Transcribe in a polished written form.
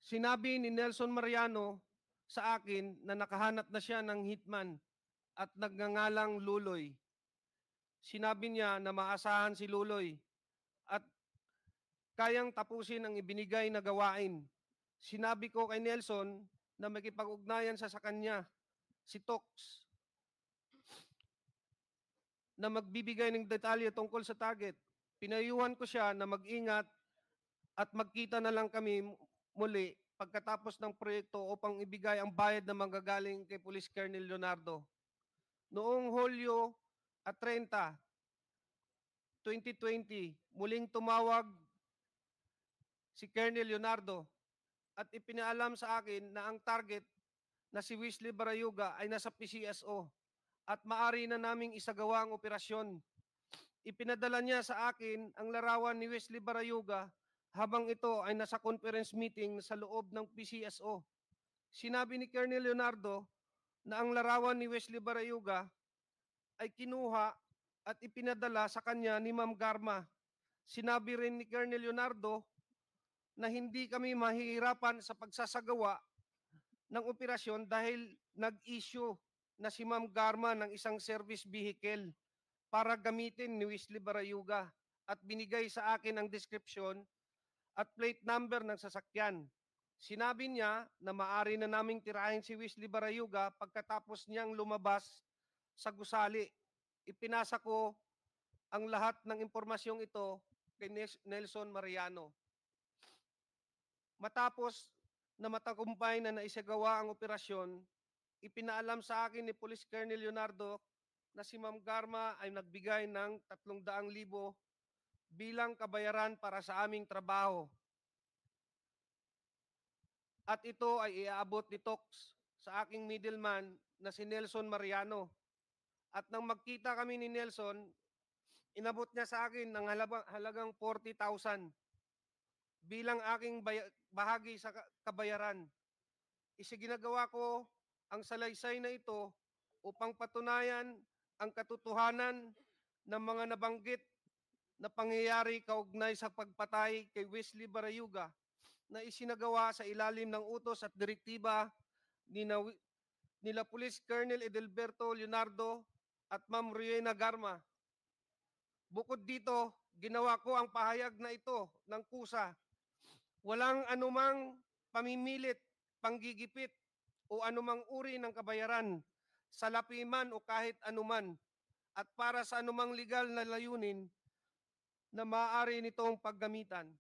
Sinabi ni Nelson Mariano sa akin na nakahanap na siya ng hitman at nagngangalang Luloy. Sinabi niya na maasahan si Luloy at kayang tapusin ang ibinigay na gawain. Sinabi ko kay Nelson na makipag-ugnayan sa kanya, si Tox, na magbibigay ng detalye tungkol sa target. Pinayuhan ko siya na mag-ingat at magkita na lang kami muli pagkatapos ng proyekto upang ibigay ang bayad na manggagaling kay Police Colonel Leonardo. Noong Hulyo 30, 2020, muling tumawag si Colonel Leonardo at ipinaalam sa akin na ang target na si Wesley Barayuga ay nasa PCSO at maari na naming isagawa ang operasyon. Ipinadala niya sa akin ang larawan ni Wesley Barayuga habang ito ay nasa conference meeting sa loob ng PCSO. Sinabi ni Colonel Leonardo na ang larawan ni Wesley Barayuga ay kinuha at ipinadala sa kanya ni Ma'am Garma. Sinabi rin ni Colonel Leonardo na hindi kami mahihirapan sa pagsasagawa ng operasyon dahil nag-issue na si Ma'am Garma ng isang service vehicle para gamitin ni Wesley Barayuga at binigay sa akin ang description at plate number ng sasakyan. Sinabi niya na maari na naming tirahin si Wesley Barayuga pagkatapos niyang lumabas sa gusali. Ipinasa ko ang lahat ng impormasyong ito kay Nelson Mariano. Matapos na matagumpay na naisagawa ang operasyon, ipinaalam sa akin ni Police Colonel Leonardo na si Ma'am Garma ay nagbigay ng 300,000 bilang kabayaran para sa aming trabaho. At ito ay iaabot ni Tox sa aking middleman na si Nelson Mariano. At nang magkita kami ni Nelson, inabot niya sa akin ng halagang 40,000 bilang aking bahagi sa kabayaran. Isiginagawa ko ang salaysay na ito upang patunayan ang katotohanan ng mga nabanggit na pangyayari kaugnay sa pagpatay kay Wesley Barayuga na isinagawa sa ilalim ng utos at direktiba nila Police Colonel Edelberto Leonardo at Ma'am Riena Garma. Bukod dito, ginawa ko ang pahayag na ito ng kusa. Walang anumang pamimilit, panggigipit o anumang uri ng kabayaran, salapi man o kahit anuman, at para sa anumang legal na layunin na maaari nitong paggamitan.